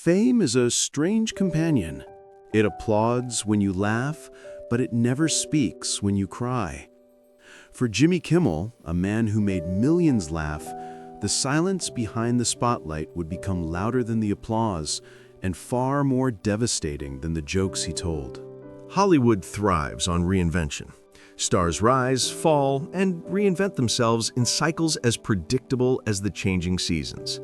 Fame is a strange companion. It applauds when you laugh, but it never speaks when you cry. For Jimmy Kimmel, a man who made millions laugh, the silence behind the spotlight would become louder than the applause and far more devastating than the jokes he told. Hollywood thrives on reinvention. Stars rise, fall, and reinvent themselves in cycles as predictable as the changing seasons.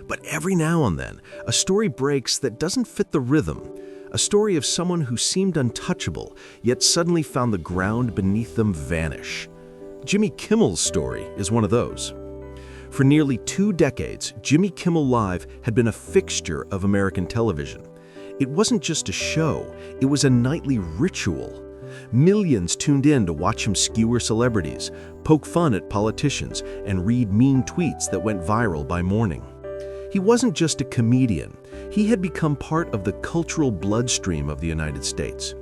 But every now and then, a story breaks that doesn't fit the rhythm. A story of someone who seemed untouchable, yet suddenly found the ground beneath them vanish. Jimmy Kimmel's story is one of those. For nearly 2 decades, Jimmy Kimmel Live had been a fixture of American television. It wasn't just a show, it was a nightly ritual. Millions tuned in to watch him skewer celebrities, poke fun at politicians, and read mean tweets that went viral by morning. He wasn't just a comedian, he had become part of the cultural bloodstream of the United States.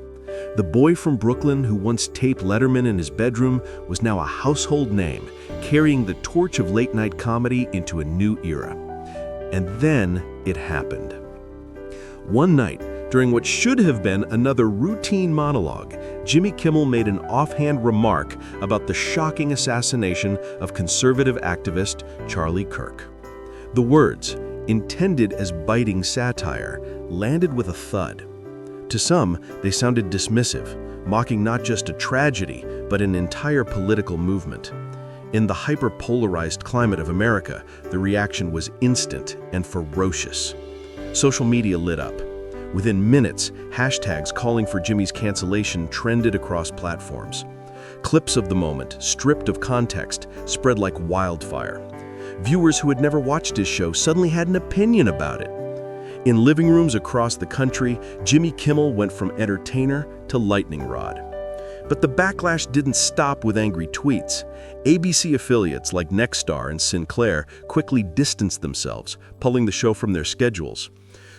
The boy from Brooklyn who once taped Letterman in his bedroom was now a household name, carrying the torch of late-night comedy into a new era. And then it happened. One night, during what should have been another routine monologue, Jimmy Kimmel made an offhand remark about the shocking assassination of conservative activist Charlie Kirk. The words, intended as biting satire, landed with a thud. To some, they sounded dismissive, mocking not just a tragedy, but an entire political movement. In the hyper-polarized climate of America, the reaction was instant and ferocious. Social media lit up. Within minutes, hashtags calling for Jimmy's cancellation trended across platforms. Clips of the moment, stripped of context, spread like wildfire. Viewers who had never watched his show suddenly had an opinion about it. In living rooms across the country, Jimmy Kimmel went from entertainer to lightning rod. But the backlash didn't stop with angry tweets. ABC affiliates like Nexstar and Sinclair quickly distanced themselves, pulling the show from their schedules.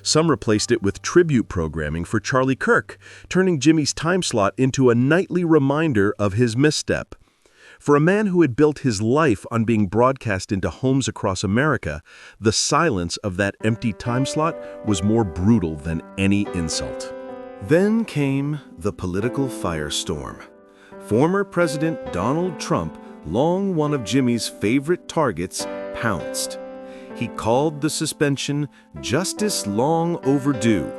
Some replaced it with tribute programming for Charlie Kirk, turning Jimmy's time slot into a nightly reminder of his misstep. For a man who had built his life on being broadcast into homes across America, the silence of that empty time slot was more brutal than any insult. Then came the political firestorm. Former President Donald Trump, long one of Jimmy's favorite targets, pounced. He called the suspension justice long overdue,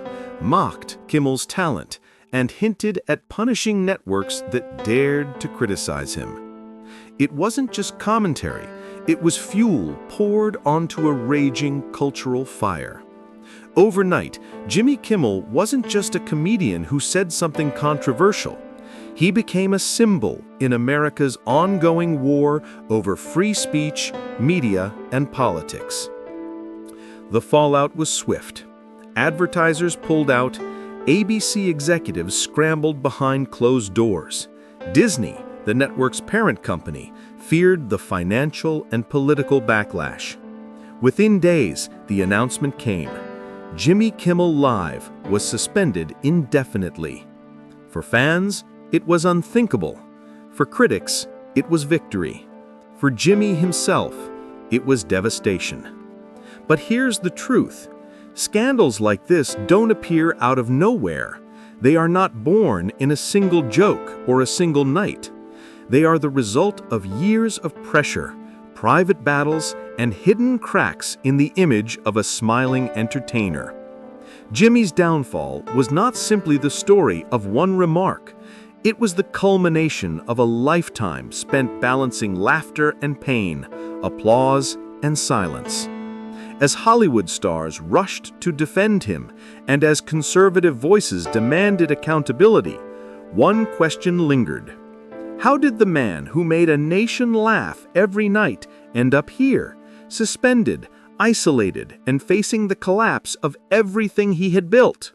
mocked Kimmel's talent, and hinted at punishing networks that dared to criticize him. It wasn't just commentary, it was fuel poured onto a raging cultural fire. Overnight, Jimmy Kimmel wasn't just a comedian who said something controversial. He became a symbol in America's ongoing war over free speech, media, and politics. The fallout was swift. Advertisers pulled out, ABC executives scrambled behind closed doors. Disney, the network's parent company, feared the financial and political backlash. Within days, the announcement came. Jimmy Kimmel Live was suspended indefinitely. For fans, it was unthinkable. For critics, it was victory. For Jimmy himself, it was devastation. But here's the truth. Scandals like this don't appear out of nowhere. They are not born in a single joke or a single night. They are the result of years of pressure, private battles, and hidden cracks in the image of a smiling entertainer. Jimmy's downfall was not simply the story of one remark. It was the culmination of a lifetime spent balancing laughter and pain, applause and silence. As Hollywood stars rushed to defend him, and as conservative voices demanded accountability, one question lingered. How did the man who made a nation laugh every night end up here, suspended, isolated, and facing the collapse of everything he had built?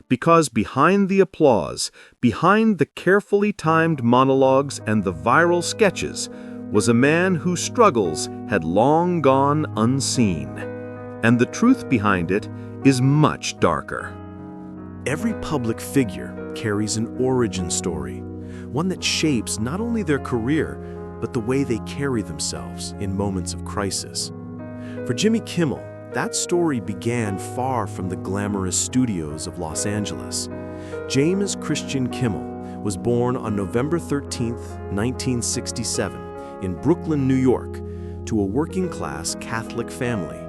Because behind the applause, behind the carefully timed monologues and the viral sketches, was a man whose struggles had long gone unseen. And the truth behind it is much darker. Every public figure carries an origin story, one that shapes not only their career, but the way they carry themselves in moments of crisis. For Jimmy Kimmel, That story began far from the glamorous studios of Los Angeles. James Christian Kimmel was born on November 13, 1967, in Brooklyn, New York, to a working-class Catholic family.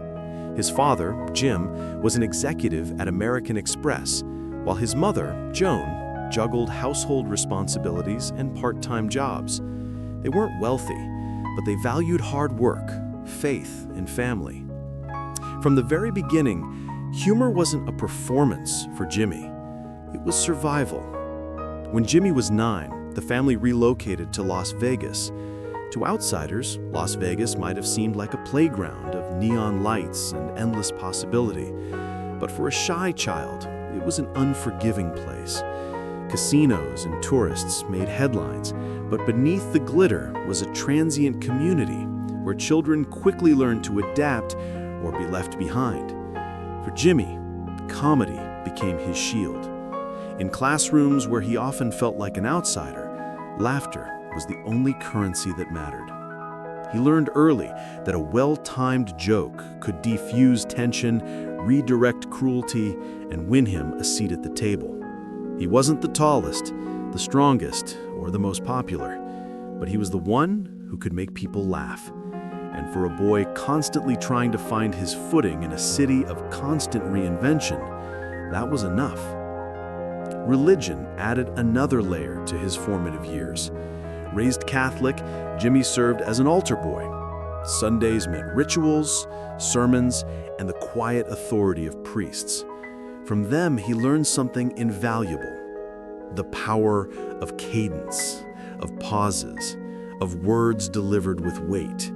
His father, Jim, was an executive at American Express, while his mother, Joan, juggled household responsibilities and part-time jobs. They weren't wealthy, but they valued hard work, faith, and family. From the very beginning, humor wasn't a performance for Jimmy. It was survival. When Jimmy was 9, the family relocated to Las Vegas. To outsiders, Las Vegas might have seemed like a playground of neon lights and endless possibility. But for a shy child, it was an unforgiving place. Casinos and tourists made headlines, but beneath the glitter was a transient community where children quickly learned to adapt or be left behind. For Jimmy, comedy became his shield. In classrooms where he often felt like an outsider, laughter was the only currency that mattered. He learned early that a well-timed joke could defuse tension, redirect cruelty, and win him a seat at the table. He wasn't the tallest, the strongest, or the most popular, but he was the one who could make people laugh. And for a boy constantly trying to find his footing in a city of constant reinvention, that was enough. Religion added another layer to his formative years. Raised Catholic, Jimmy served as an altar boy. Sundays meant rituals, sermons, and the quiet authority of priests. From them, he learned something invaluable: the power of cadence, of pauses, of words delivered with weight.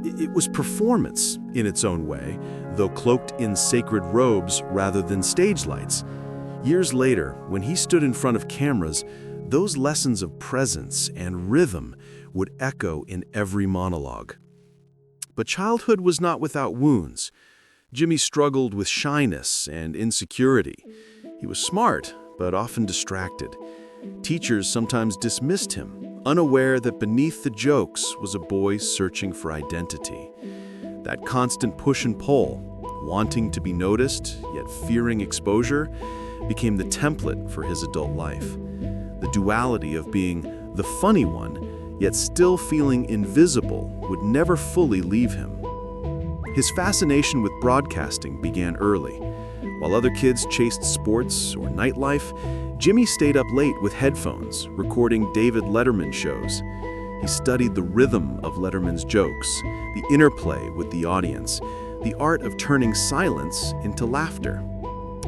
It was performance in its own way, though cloaked in sacred robes rather than stage lights. Years later, when he stood in front of cameras, those lessons of presence and rhythm would echo in every monologue. But childhood was not without wounds. Jimmy struggled with shyness and insecurity. He was smart, but often distracted. Teachers sometimes dismissed him, unaware that beneath the jokes was a boy searching for identity. That constant push and pull, wanting to be noticed, yet fearing exposure, became the template for his adult life. The duality of being the funny one, yet still feeling invisible, would never fully leave him. His fascination with broadcasting began early. While other kids chased sports or nightlife, Jimmy stayed up late with headphones, recording David Letterman shows. He studied the rhythm of Letterman's jokes, the interplay with the audience, the art of turning silence into laughter.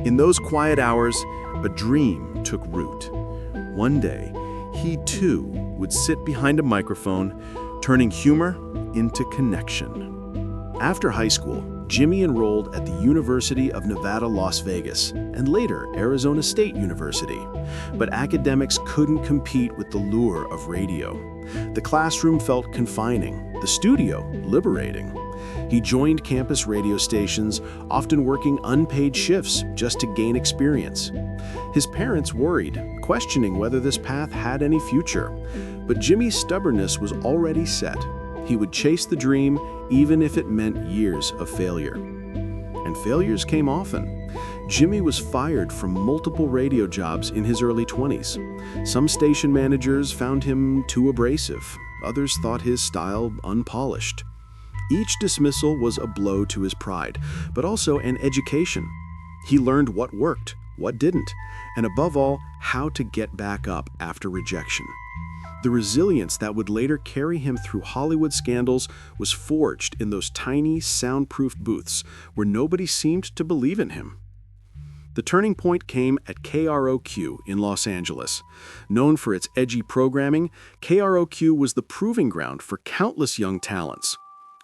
In those quiet hours, a dream took root. One day, he too would sit behind a microphone, turning humor into connection. After high school, Jimmy enrolled at the University of Nevada, Las Vegas, and later Arizona State University. But academics couldn't compete with the lure of radio. The classroom felt confining, the studio liberating. He joined campus radio stations, often working unpaid shifts just to gain experience. His parents worried, questioning whether this path had any future. But Jimmy's stubbornness was already set. He would chase the dream, even if it meant years of failure. And failures came often. Jimmy was fired from multiple radio jobs in his early 20s. Some station managers found him too abrasive. Others thought his style unpolished. Each dismissal was a blow to his pride, but also an education. He learned what worked, what didn't, and above all, how to get back up after rejection. The resilience that would later carry him through Hollywood scandals was forged in those tiny, soundproof booths where nobody seemed to believe in him. The turning point came at KROQ in Los Angeles. Known for its edgy programming, KROQ was the proving ground for countless young talents.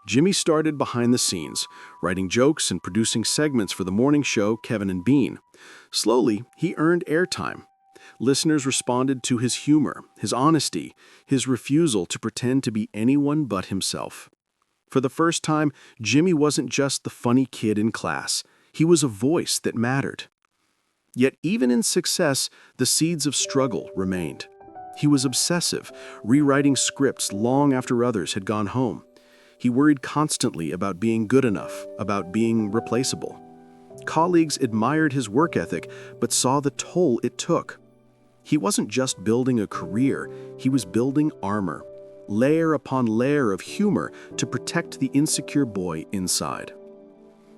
Jimmy started behind the scenes, writing jokes and producing segments for the morning show Kevin and Bean. Slowly, he earned airtime. Listeners responded to his humor, his honesty, his refusal to pretend to be anyone but himself. For the first time, Jimmy wasn't just the funny kid in class. He was a voice that mattered. Yet even in success, the seeds of struggle remained. He was obsessive, rewriting scripts long after others had gone home. He worried constantly about being good enough, about being replaceable. Colleagues admired his work ethic, but saw the toll it took. He wasn't just building a career, he was building armor, layer upon layer of humor to protect the insecure boy inside.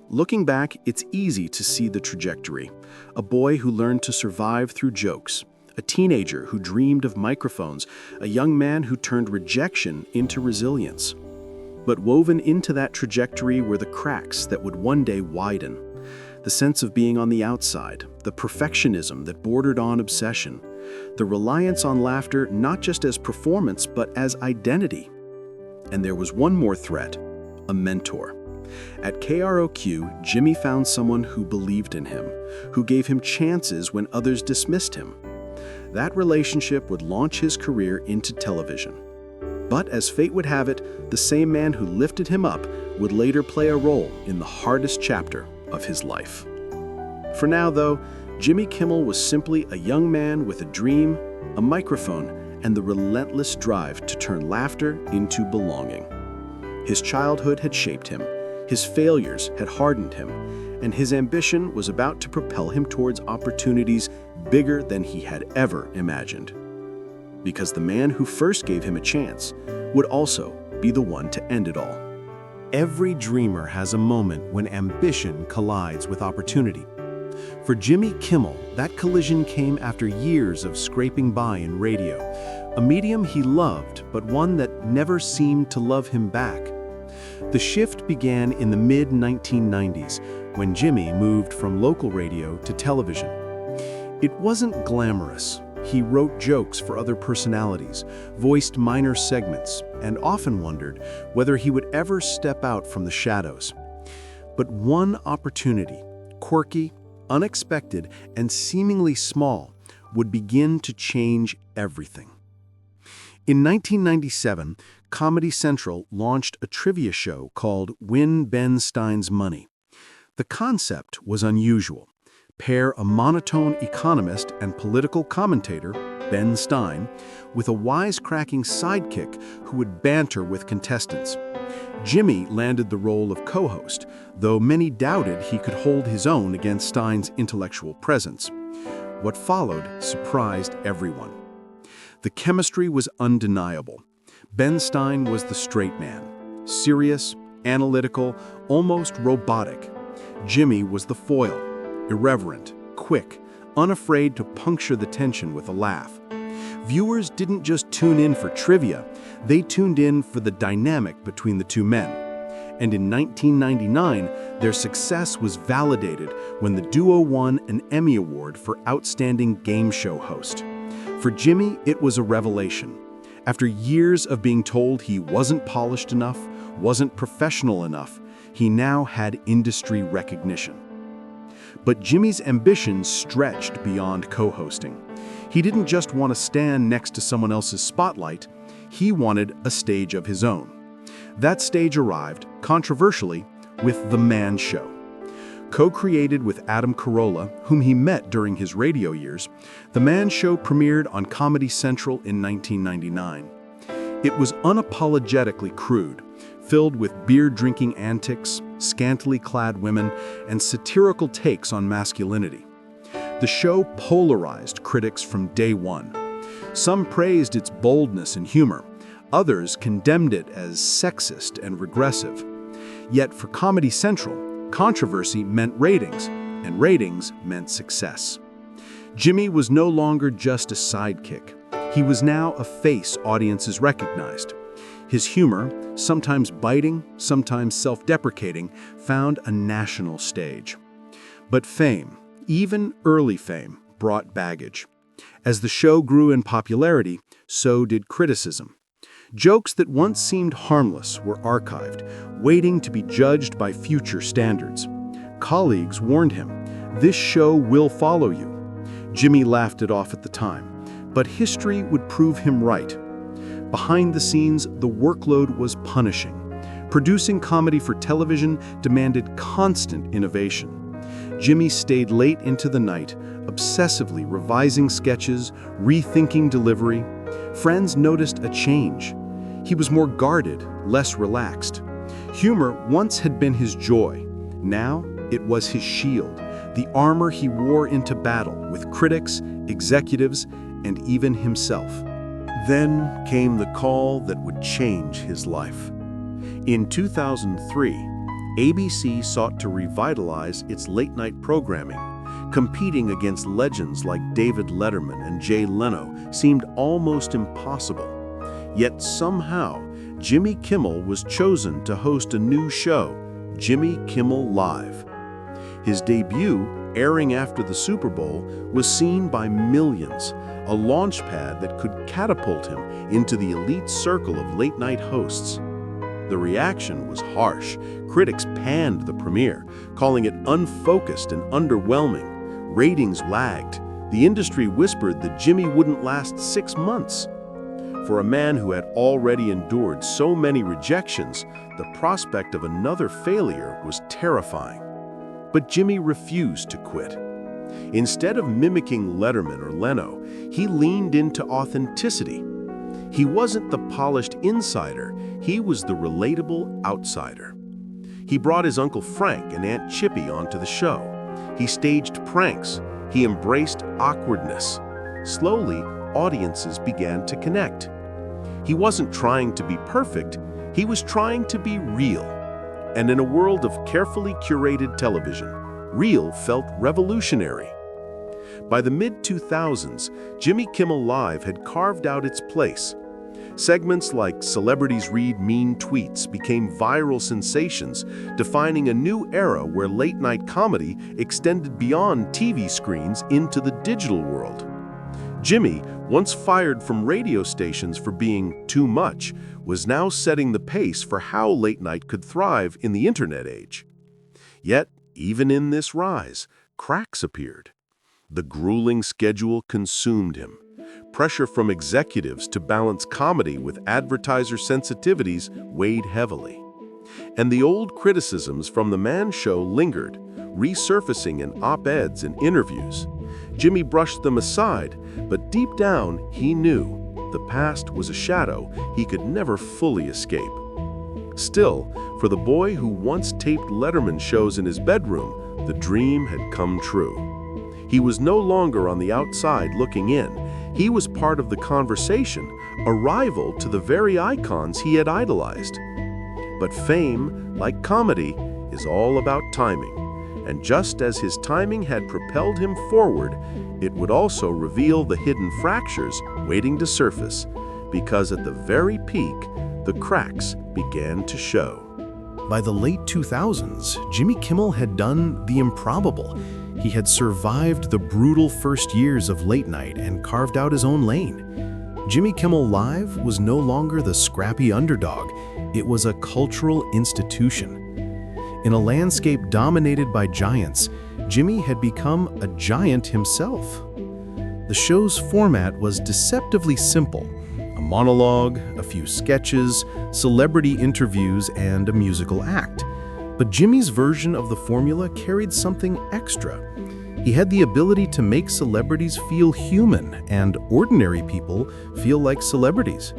Looking back, it's easy to see the trajectory. A boy who learned to survive through jokes, a teenager who dreamed of microphones, a young man who turned rejection into resilience. But woven into that trajectory were the cracks that would one day widen. The sense of being on the outside, the perfectionism that bordered on obsession, the reliance on laughter not just as performance but as identity. And there was one more threat, a mentor. At KROQ, Jimmy found someone who believed in him, who gave him chances when others dismissed him. That relationship would launch his career into television. But as fate would have it, the same man who lifted him up would later play a role in the hardest chapter of his life. For now, though, Jimmy Kimmel was simply a young man with a dream, a microphone, and the relentless drive to turn laughter into belonging. His childhood had shaped him, his failures had hardened him, and his ambition was about to propel him towards opportunities bigger than he had ever imagined. Because the man who first gave him a chance would also be the one to end it all. Every dreamer has a moment when ambition collides with opportunity. For Jimmy Kimmel, that collision came after years of scraping by in radio, a medium he loved, but one that never seemed to love him back. The shift began in the mid-1990s, when Jimmy moved from local radio to television. It wasn't glamorous. He wrote jokes for other personalities, voiced minor segments, and often wondered whether he would ever step out from the shadows. But one opportunity, quirky, unexpected, and seemingly small, would begin to change everything. In 1997, Comedy Central launched a trivia show called Win Ben Stein's Money. The concept was unusual. Pair a monotone economist and political commentator, Ben Stein, with a wisecracking sidekick who would banter with contestants. Jimmy landed the role of co-host, though many doubted he could hold his own against Stein's intellectual presence. What followed surprised everyone. The chemistry was undeniable. Ben Stein was the straight man, serious, analytical, almost robotic. Jimmy was the foil, irreverent, quick, unafraid to puncture the tension with a laugh. Viewers didn't just tune in for trivia, they tuned in for the dynamic between the two men. And in 1999, their success was validated when the duo won an Emmy Award for Outstanding Game Show Host. For Jimmy, it was a revelation. After years of being told he wasn't polished enough, wasn't professional enough, he now had industry recognition. But Jimmy's ambition stretched beyond co-hosting. He didn't just want to stand next to someone else's spotlight, he wanted a stage of his own. That stage arrived, controversially, with The Man Show. Co-created with Adam Carolla, whom he met during his radio years, The Man Show premiered on Comedy Central in 1999. It was unapologetically crude, filled with beer-drinking antics, scantily clad women, and satirical takes on masculinity. The show polarized critics from day one. Some praised its boldness and humor. Others condemned it as sexist and regressive. Yet for Comedy Central, controversy meant ratings, and ratings meant success. Jimmy was no longer just a sidekick. He was now a face audiences recognized. His humor, sometimes biting, sometimes self-deprecating, found a national stage. But fame, even early fame, brought baggage. As the show grew in popularity, so did criticism. Jokes that once seemed harmless were archived, waiting to be judged by future standards. Colleagues warned him, "This show will follow you." Jimmy laughed it off at the time, but history would prove him right. Behind the scenes, the workload was punishing. Producing comedy for television demanded constant innovation. Jimmy stayed late into the night, obsessively revising sketches, rethinking delivery. Friends noticed a change. He was more guarded, less relaxed. Humor once had been his joy. Now it was his shield, the armor he wore into battle with critics, executives, and even himself. Then came the call that would change his life. In 2003, ABC sought to revitalize its late-night programming. Competing against legends like David Letterman and Jay Leno seemed almost impossible. Yet somehow, Jimmy Kimmel was chosen to host a new show, Jimmy Kimmel Live. His debut, airing after the Super Bowl, was seen by millions, a launchpad that could catapult him into the elite circle of late-night hosts. The reaction was harsh. Critics panned the premiere, calling it unfocused and underwhelming. Ratings lagged. The industry whispered that Jimmy wouldn't last 6 months. For a man who had already endured so many rejections, the prospect of another failure was terrifying. But Jimmy refused to quit. Instead of mimicking Letterman or Leno, he leaned into authenticity. He wasn't the polished insider, he was the relatable outsider. He brought his Uncle Frank and Aunt Chippy onto the show. He staged pranks. He embraced awkwardness. Slowly, audiences began to connect. He wasn't trying to be perfect, he was trying to be real. And in a world of carefully curated television, real felt revolutionary. By the mid-2000s, Jimmy Kimmel Live had carved out its place. Segments like Celebrities Read Mean Tweets became viral sensations, defining a new era where late-night comedy extended beyond TV screens into the digital world. Jimmy, once fired from radio stations for being too much, was now setting the pace for how late night could thrive in the internet age. Yet, even in this rise, cracks appeared. The grueling schedule consumed him. Pressure from executives to balance comedy with advertiser sensitivities weighed heavily. And the old criticisms from the Man Show lingered, resurfacing in op-eds and interviews. Jimmy brushed them aside, but deep down he knew the past was a shadow he could never fully escape. Still, for the boy who once taped Letterman shows in his bedroom, the dream had come true. He was no longer on the outside looking in. He was part of the conversation, a rival to the very icons he had idolized. But fame, like comedy, is all about timing. And just as his timing had propelled him forward, it would also reveal the hidden fractures waiting to surface, because at the very peak, the cracks began to show. By the late 2000s, Jimmy Kimmel had done the improbable. He had survived the brutal first years of late night and carved out his own lane. Jimmy Kimmel Live was no longer the scrappy underdog. It was a cultural institution. In a landscape dominated by giants, Jimmy had become a giant himself. The show's format was deceptively simple: a monologue, a few sketches, celebrity interviews, and a musical act. But Jimmy's version of the formula carried something extra. He had the ability to make celebrities feel human and ordinary people feel like celebrities.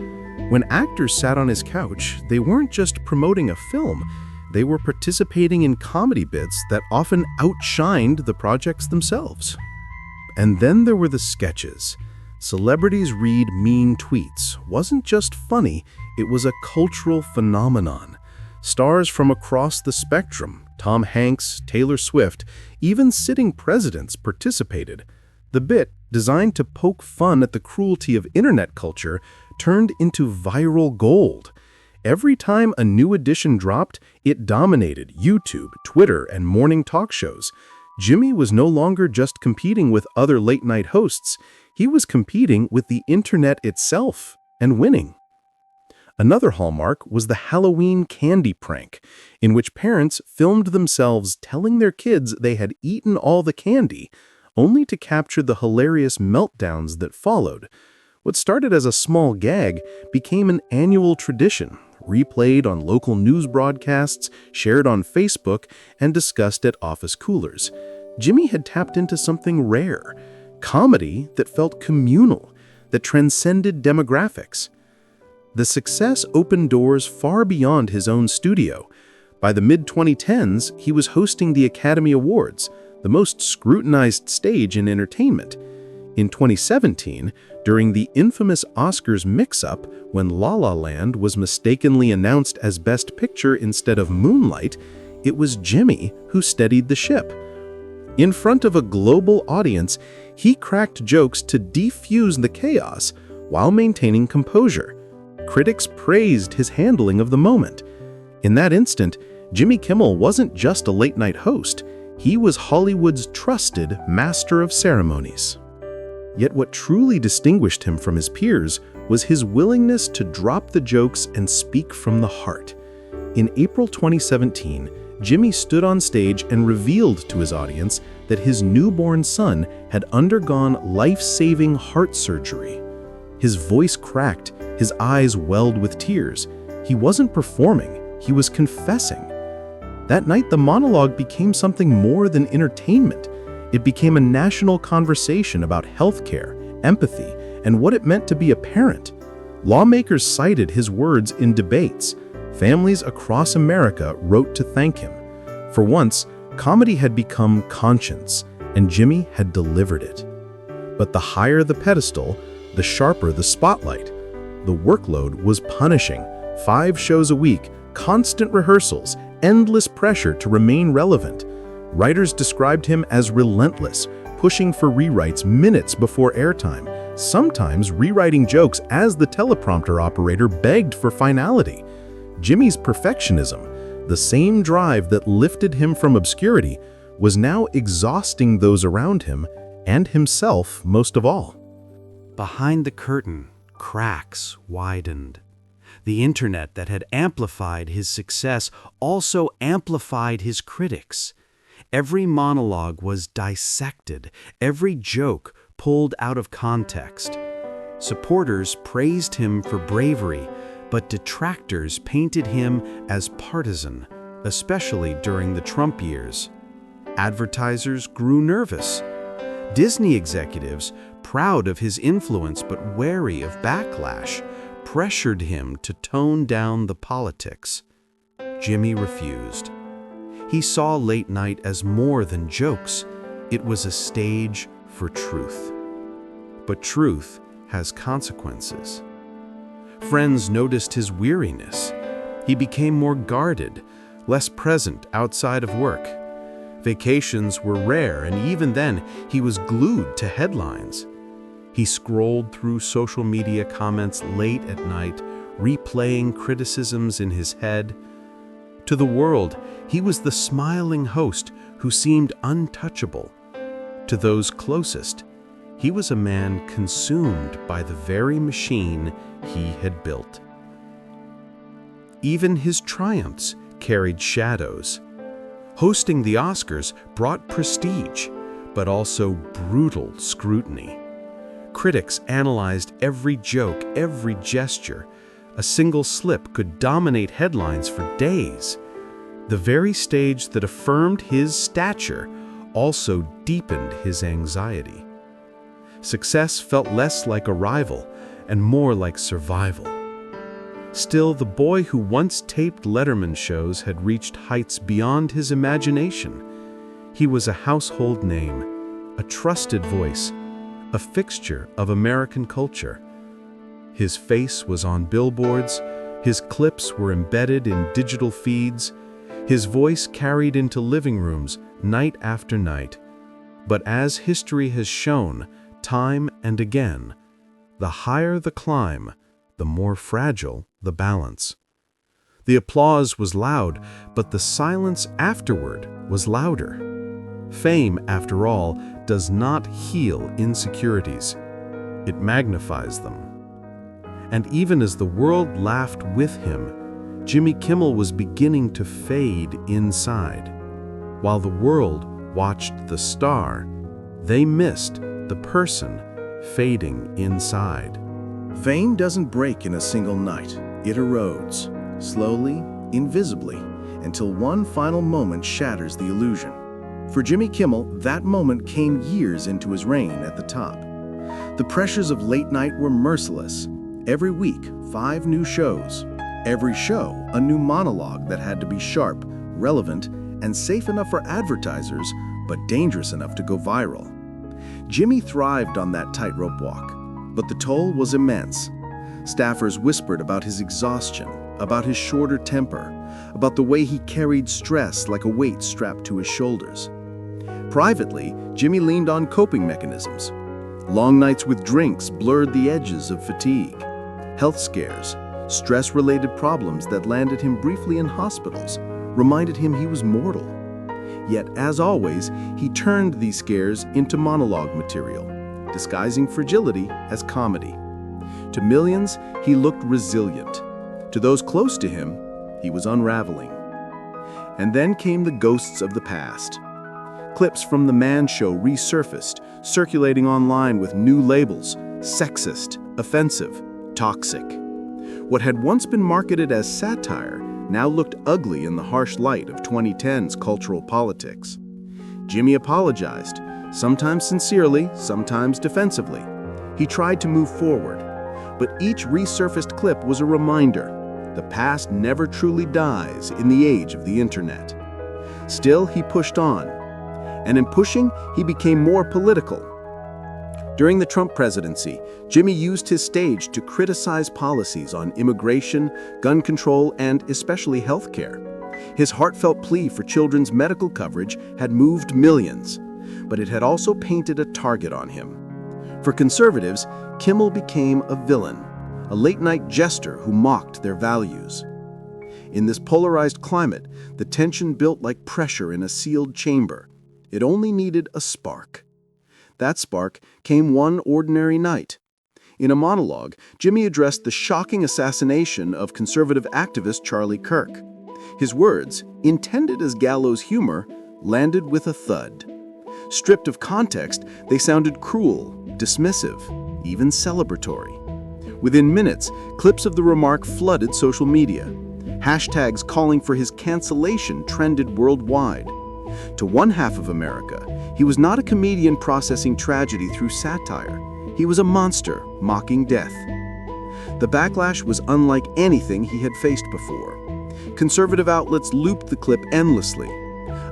When actors sat on his couch, they weren't just promoting a film, they were participating in comedy bits that often outshined the projects themselves. And then there were the sketches. Celebrities Read Mean Tweets wasn't just funny, it was a cultural phenomenon. Stars from across the spectrum, Tom Hanks, Taylor Swift, even sitting presidents participated. The bit, designed to poke fun at the cruelty of internet culture, turned into viral gold. Every time a new edition dropped, it dominated YouTube, Twitter, and morning talk shows. Jimmy was no longer just competing with other late-night hosts, he was competing with the internet itself and winning. Another hallmark was the Halloween candy prank, in which parents filmed themselves telling their kids they had eaten all the candy, only to capture the hilarious meltdowns that followed. What started as a small gag became an annual tradition, replayed on local news broadcasts, shared on Facebook, and discussed at office coolers. Jimmy had tapped into something rare, comedy that felt communal, that transcended demographics. the success opened doors far beyond his own studio. By the mid-2010s, he was hosting the Academy Awards, the most scrutinized stage in entertainment. In 2017, during the infamous Oscars mix-up, when La La Land was mistakenly announced as Best Picture instead of Moonlight, it was Jimmy who steadied the ship. In front of a global audience, he cracked jokes to defuse the chaos while maintaining composure. Critics praised his handling of the moment. In that instant, Jimmy Kimmel wasn't just a late-night host, he was Hollywood's trusted master of ceremonies. Yet what truly distinguished him from his peers was his willingness to drop the jokes and speak from the heart. In April 2017, Jimmy stood on stage and revealed to his audience that his newborn son had undergone life-saving heart surgery. His voice cracked, his eyes welled with tears. He wasn't performing, he was confessing. That night, the monologue became something more than entertainment. It became a national conversation about healthcare, empathy, and what it meant to be a parent. Lawmakers cited his words in debates. Families across America wrote to thank him. For once, comedy had become conscience, and Jimmy had delivered it. But the higher the pedestal, the sharper the spotlight. The workload was punishing. 5 shows a week, constant rehearsals, endless pressure to remain relevant. Writers described him as relentless, pushing for rewrites minutes before airtime, sometimes rewriting jokes as the teleprompter operator begged for finality. Jimmy's perfectionism, the same drive that lifted him from obscurity, was now exhausting those around him and himself most of all. Behind the curtain, cracks widened. The internet that had amplified his success also amplified his critics. Every monologue was dissected, every joke pulled out of context. Supporters praised him for bravery, but detractors painted him as partisan, especially during the Trump years. Advertisers grew nervous. Disney executives, proud of his influence but wary of backlash, pressured him to tone down the politics. Jimmy refused. He saw late night as more than jokes. It was a stage for truth. But truth has consequences. Friends noticed his weariness. He became more guarded, less present outside of work. Vacations were rare, and even then, he was glued to headlines. He scrolled through social media comments late at night, replaying criticisms in his head. To the world, he was the smiling host who seemed untouchable. To those closest, he was a man consumed by the very machine he had built. Even his triumphs carried shadows. Hosting the Oscars brought prestige, but also brutal scrutiny. Critics analyzed every joke, every gesture. A single slip could dominate headlines for days. The very stage that affirmed his stature also deepened his anxiety. Success felt less like a rival and more like survival. Still, the boy who once taped Letterman shows had reached heights beyond his imagination. He was a household name, a trusted voice, a fixture of American culture. His face was on billboards, his clips were embedded in digital feeds, his voice carried into living rooms night after night. But as history has shown, time and again, the higher the climb, the more fragile the balance. The applause was loud, but the silence afterward was louder. Fame, after all, does not heal insecurities. It magnifies them. And even as the world laughed with him, Jimmy Kimmel was beginning to fade inside. While the world watched the star, they missed the person fading inside. Fame doesn't break in a single night. It erodes, slowly, invisibly, until one final moment shatters the illusion. For Jimmy Kimmel, that moment came years into his reign at the top. The pressures of late night were merciless. Every week, 5 new shows. Every show, a new monologue that had to be sharp, relevant, and safe enough for advertisers, but dangerous enough to go viral. Jimmy thrived on that tightrope walk, but the toll was immense. Staffers whispered about his exhaustion, about his shorter temper, about the way he carried stress like a weight strapped to his shoulders. Privately, Jimmy leaned on coping mechanisms. Long nights with drinks blurred the edges of fatigue. Health scares, stress-related problems that landed him briefly in hospitals, reminded him he was mortal. Yet, as always, he turned these scares into monologue material, disguising fragility as comedy. To millions, he looked resilient. To those close to him, he was unraveling. And then came the ghosts of the past. Clips from The Man Show resurfaced, circulating online with new labels: sexist, offensive, toxic. What had once been marketed as satire now looked ugly in the harsh light of 2010's cultural politics. Jimmy apologized, sometimes sincerely, sometimes defensively. He tried to move forward, but each resurfaced clip was a reminder: the past never truly dies in the age of the internet. Still, he pushed on, and in pushing, he became more political. During the Trump presidency, Jimmy used his stage to criticize policies on immigration, gun control, and especially healthcare. His heartfelt plea for children's medical coverage had moved millions, but it had also painted a target on him. For conservatives, Kimmel became a villain, a late-night jester who mocked their values. In this polarized climate, the tension built like pressure in a sealed chamber. It only needed a spark. That spark came one ordinary night. In a monologue, Jimmy addressed the shocking assassination of conservative activist Charlie Kirk. His words, intended as gallows humor, landed with a thud. Stripped of context, they sounded cruel, dismissive, even celebratory. Within minutes, clips of the remark flooded social media. Hashtags calling for his cancellation trended worldwide. To one half of America, he was not a comedian processing tragedy through satire. He was a monster mocking death. The backlash was unlike anything he had faced before. Conservative outlets looped the clip endlessly.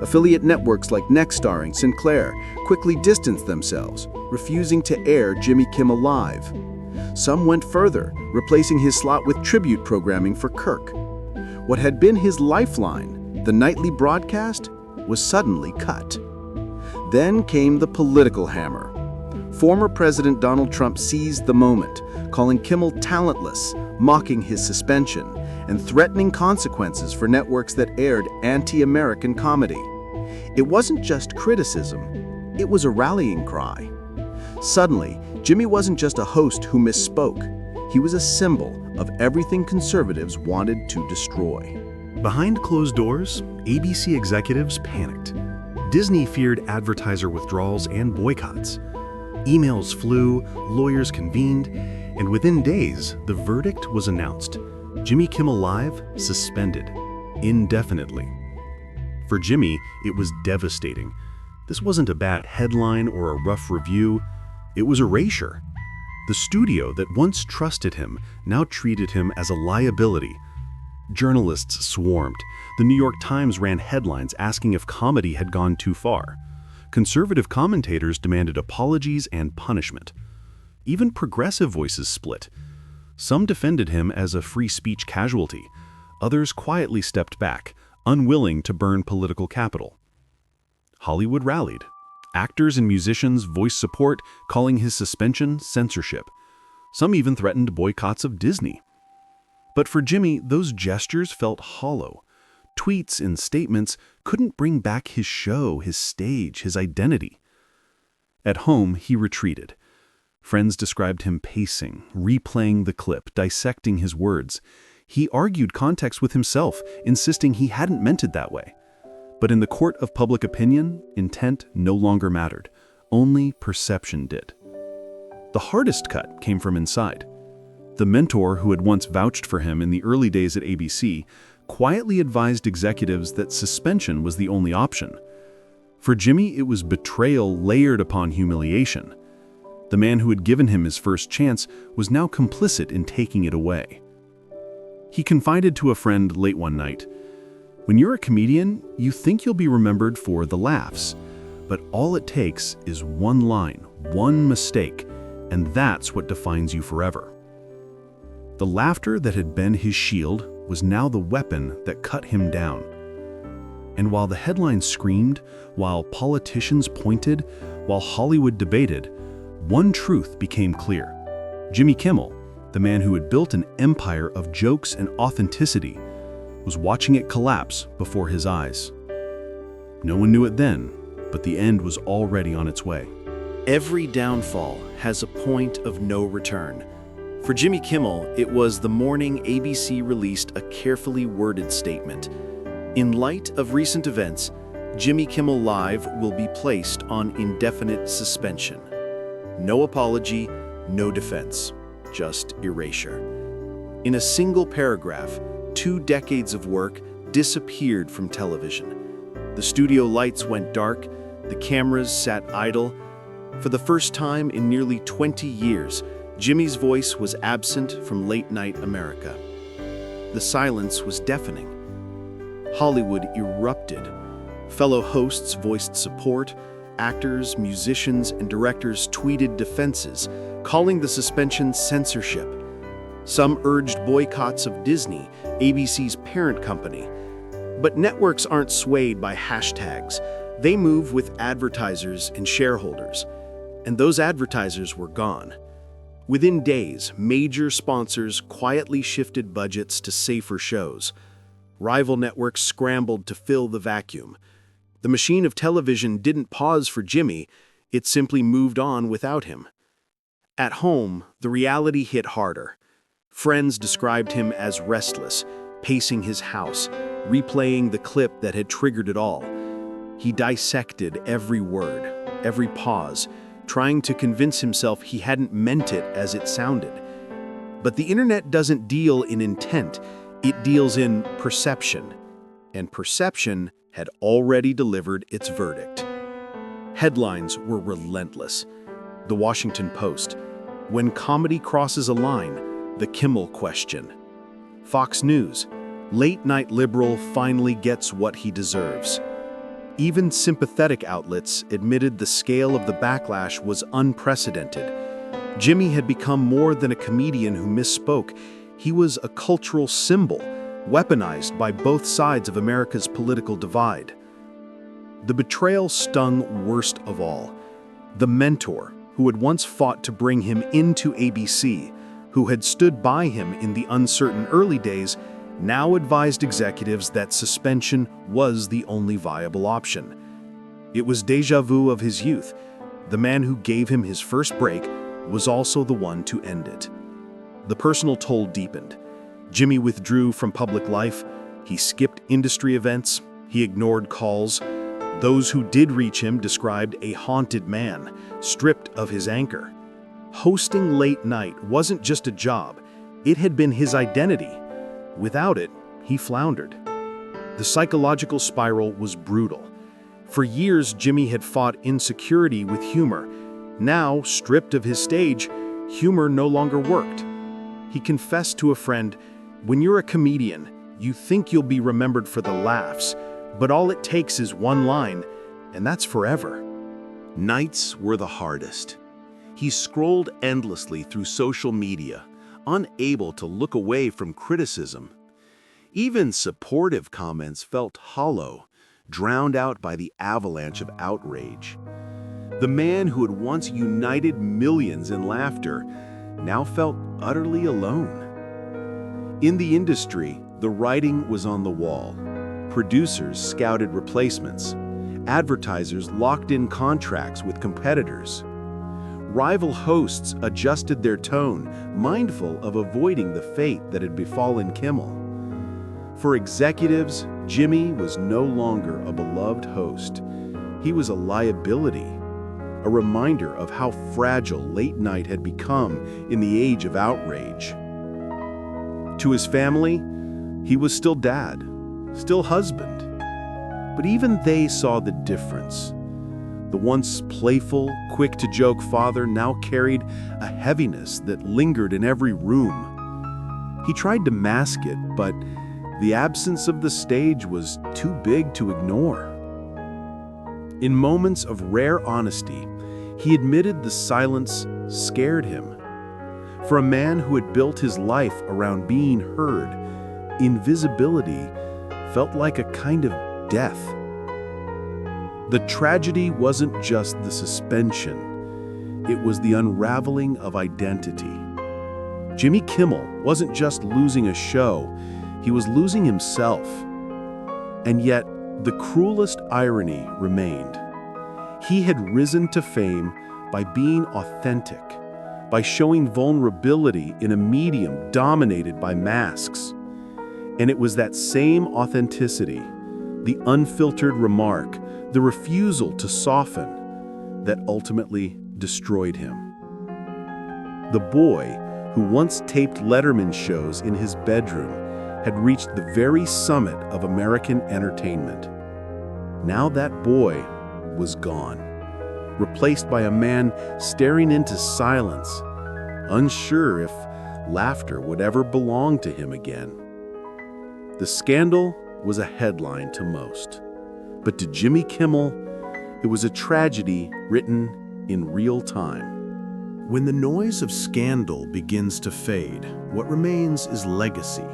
Affiliate networks like Nexstar and Sinclair quickly distanced themselves, refusing to air Jimmy Kimmel Live. Some went further, replacing his slot with tribute programming for Kirk. What had been his lifeline, the nightly broadcast, was suddenly cut. Then came the political hammer. Former President Donald Trump seized the moment, calling Kimmel talentless, mocking his suspension, and threatening consequences for networks that aired anti-American comedy. It wasn't just criticism, it was a rallying cry. Suddenly, Jimmy wasn't just a host who misspoke. He was a symbol of everything conservatives wanted to destroy. Behind closed doors, ABC executives panicked. Disney feared advertiser withdrawals and boycotts. Emails flew, lawyers convened, and within days, the verdict was announced. Jimmy Kimmel Live suspended, indefinitely. For Jimmy, it was devastating. This wasn't a bad headline or a rough review. It was erasure. The studio that once trusted him now treated him as a liability. Journalists swarmed. The New York Times ran headlines asking if comedy had gone too far. Conservative commentators demanded apologies and punishment. Even progressive voices split. Some defended him as a free speech casualty. Others quietly stepped back, unwilling to burn political capital. Hollywood rallied. Actors and musicians voiced support, calling his suspension censorship. Some even threatened boycotts of Disney. But for Jimmy, those gestures felt hollow. Tweets and statements couldn't bring back his show, his stage, his identity. At home, he retreated. Friends described him pacing, replaying the clip, dissecting his words. He argued context with himself, insisting he hadn't meant it that way. But in the court of public opinion, intent no longer mattered. Only perception did. The hardest cut came from inside. The mentor who had once vouched for him in the early days at ABC quietly advised executives that suspension was the only option. For Jimmy, it was betrayal layered upon humiliation. The man who had given him his first chance was now complicit in taking it away. He confided to a friend late one night, "When you're a comedian, you think you'll be remembered for the laughs, but all it takes is one line, one mistake, and that's what defines you forever." The laughter that had been his shield was now the weapon that cut him down. And while the headlines screamed, while politicians pointed, while Hollywood debated, one truth became clear. Jimmy Kimmel, the man who had built an empire of jokes and authenticity, was watching it collapse before his eyes. No one knew it then, but the end was already on its way. Every downfall has a point of no return. For Jimmy Kimmel, it was the morning ABC released a carefully worded statement. In light of recent events, Jimmy Kimmel Live will be placed on indefinite suspension. No apology, no defense, just erasure. In a single paragraph, 2 decades of work disappeared from television. The studio lights went dark, the cameras sat idle. For the first time in nearly 20 years, Jimmy's voice was absent from late-night America. The silence was deafening. Hollywood erupted. Fellow hosts voiced support. Actors, musicians, and directors tweeted defenses, calling the suspension censorship. Some urged boycotts of Disney, ABC's parent company. But networks aren't swayed by hashtags. They move with advertisers and shareholders. And those advertisers were gone. Within days, major sponsors quietly shifted budgets to safer shows. Rival networks scrambled to fill the vacuum. The machine of television didn't pause for Jimmy, it simply moved on without him. At home, the reality hit harder. Friends described him as restless, pacing his house, replaying the clip that had triggered it all. He dissected every word, every pause, trying to convince himself he hadn't meant it as it sounded. But the internet doesn't deal in intent, it deals in perception. And perception had already delivered its verdict. Headlines were relentless. The Washington Post, "When comedy crosses a line, the Kimmel question." Fox News, "Late-night liberal finally gets what he deserves." Even sympathetic outlets admitted the scale of the backlash was unprecedented. Jimmy had become more than a comedian who misspoke. He was a cultural symbol, weaponized by both sides of America's political divide. The betrayal stung worst of all. The mentor, who had once fought to bring him into ABC, who had stood by him in the uncertain early days, now advised executives that suspension was the only viable option. It was déjà vu of his youth. The man who gave him his first break was also the one to end it. The personal toll deepened. Jimmy withdrew from public life. He skipped industry events. He ignored calls. Those who did reach him described a haunted man, stripped of his anchor. Hosting late night wasn't just a job. It had been his identity. Without it, he floundered. The psychological spiral was brutal. For years, Jimmy had fought insecurity with humor. Now, stripped of his stage, humor no longer worked. He confessed to a friend, "When you're a comedian, you think you'll be remembered for the laughs, but all it takes is one line, and that's forever." Nights were the hardest. He scrolled endlessly through social media, unable to look away from criticism. Even supportive comments felt hollow, drowned out by the avalanche of outrage. The man who had once united millions in laughter now felt utterly alone. In the industry, the writing was on the wall. Producers scouted replacements. Advertisers locked in contracts with competitors. Rival hosts adjusted their tone, mindful of avoiding the fate that had befallen Kimmel. For executives, Jimmy was no longer a beloved host. He was a liability, a reminder of how fragile late night had become in the age of outrage. To his family, he was still dad, still husband. But even they saw the difference. The once playful, quick-to-joke father now carried a heaviness that lingered in every room. He tried to mask it, but the absence of the stage was too big to ignore. In moments of rare honesty, he admitted the silence scared him. For a man who had built his life around being heard, invisibility felt like a kind of death. The tragedy wasn't just the suspension, it was the unraveling of identity. Jimmy Kimmel wasn't just losing a show, he was losing himself. And yet, the cruelest irony remained. He had risen to fame by being authentic, by showing vulnerability in a medium dominated by masks. And it was that same authenticity, the unfiltered remark, the refusal to soften, that ultimately destroyed him. The boy, who once taped Letterman shows in his bedroom, had reached the very summit of American entertainment. Now that boy was gone, replaced by a man staring into silence, unsure if laughter would ever belong to him again. The scandal was a headline to most, but to Jimmy Kimmel, it was a tragedy written in real time. When the noise of scandal begins to fade, what remains is legacy.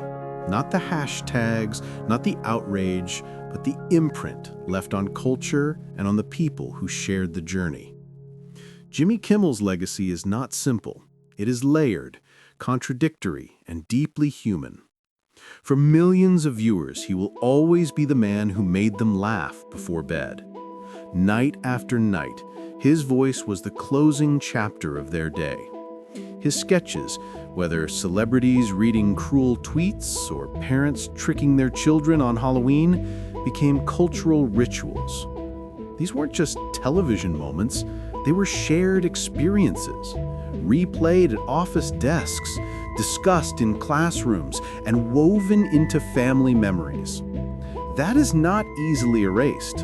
Not the hashtags, not the outrage, but the imprint left on culture and on the people who shared the journey. Jimmy Kimmel's legacy is not simple. It is layered, contradictory, and deeply human. For millions of viewers, he will always be the man who made them laugh before bed. Night after night, his voice was the closing chapter of their day. His sketches, whether celebrities reading cruel tweets or parents tricking their children on Halloween, became cultural rituals. These weren't just television moments, they were shared experiences, replayed at office desks, discussed in classrooms, and woven into family memories. That is not easily erased.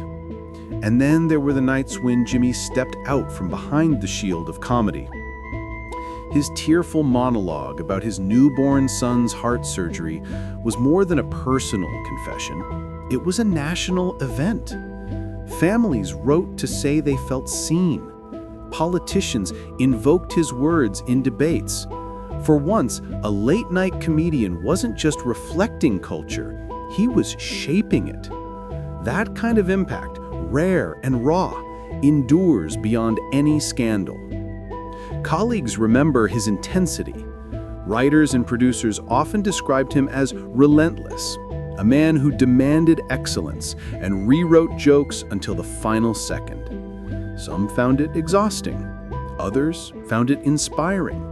And then there were the nights when Jimmy stepped out from behind the shield of comedy. His tearful monologue about his newborn son's heart surgery was more than a personal confession. It was a national event. Families wrote to say they felt seen. Politicians invoked his words in debates. For once, a late-night comedian wasn't just reflecting culture, he was shaping it. That kind of impact, rare and raw, endures beyond any scandal. Colleagues remember his intensity. Writers and producers often described him as relentless, a man who demanded excellence and rewrote jokes until the final second. Some found it exhausting, others found it inspiring,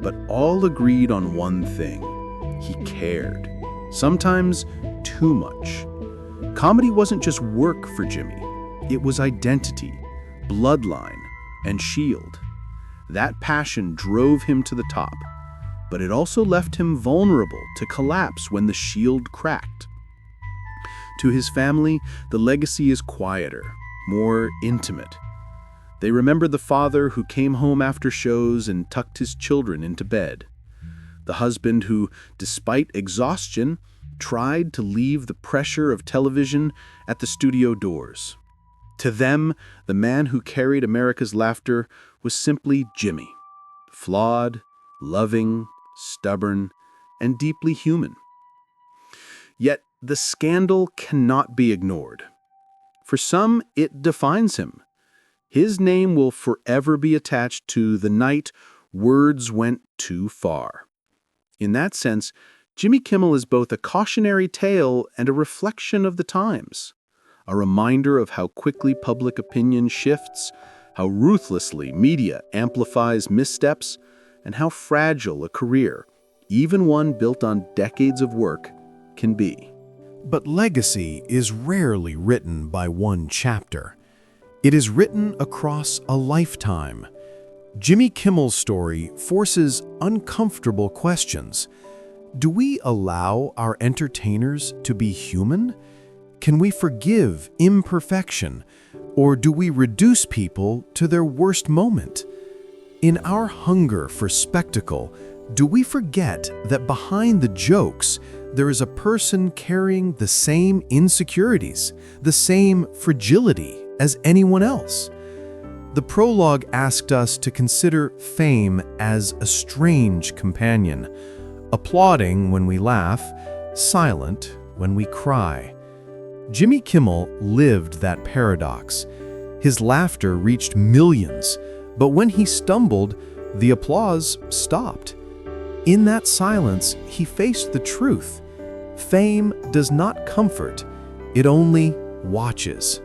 but all agreed on one thing: he cared, sometimes too much. Comedy wasn't just work for Jimmy, it was identity, bloodline, and shield. That passion drove him to the top, but it also left him vulnerable to collapse when the shield cracked. To his family, the legacy is quieter, more intimate. They remember the father who came home after shows and tucked his children into bed. The husband who, despite exhaustion, tried to leave the pressure of television at the studio doors. To them, the man who carried America's laughter was simply Jimmy, flawed, loving, stubborn, and deeply human. Yet the scandal cannot be ignored. For some, it defines him. His name will forever be attached to the night words went too far. In that sense, Jimmy Kimmel is both a cautionary tale and a reflection of the times, a reminder of how quickly public opinion shifts, how ruthlessly media amplifies missteps, and how fragile a career, even one built on decades of work, can be. But legacy is rarely written by one chapter. It is written across a lifetime. Jimmy Kimmel's story forces uncomfortable questions. Do we allow our entertainers to be human? Can we forgive imperfection, or do we reduce people to their worst moment? In our hunger for spectacle, do we forget that behind the jokes, there is a person carrying the same insecurities, the same fragility as anyone else? The prologue asked us to consider fame as a strange companion, applauding when we laugh, silent when we cry. Jimmy Kimmel lived that paradox. His laughter reached millions, but when he stumbled, the applause stopped. In that silence, he faced the truth. Fame does not comfort, it only watches.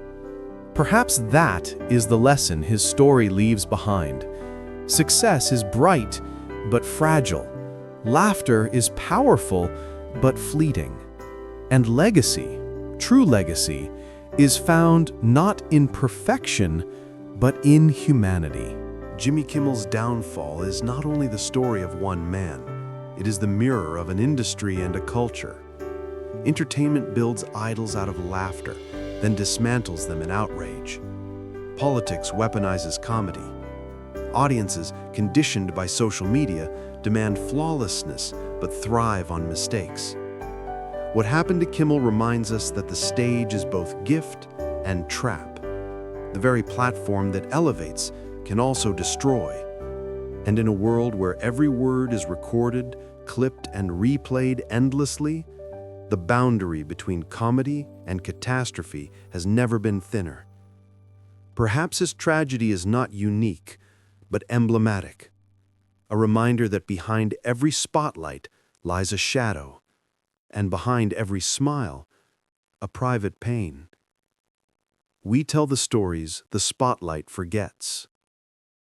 Perhaps that is the lesson his story leaves behind. Success is bright, but fragile. Laughter is powerful, but fleeting. And legacy, true legacy, is found not in perfection, but in humanity. Jimmy Kimmel's downfall is not only the story of one man, it is the mirror of an industry and a culture. Entertainment builds idols out of laughter, then dismantles them in outrage. Politics weaponizes comedy. Audiences, conditioned by social media, demand flawlessness but thrive on mistakes. What happened to Kimmel reminds us that the stage is both gift and trap. The very platform that elevates can also destroy. And in a world where every word is recorded, clipped, and replayed endlessly, the boundary between comedy and catastrophe has never been thinner. Perhaps his tragedy is not unique, but emblematic. A reminder that behind every spotlight lies a shadow, and behind every smile, a private pain. We tell the stories the spotlight forgets.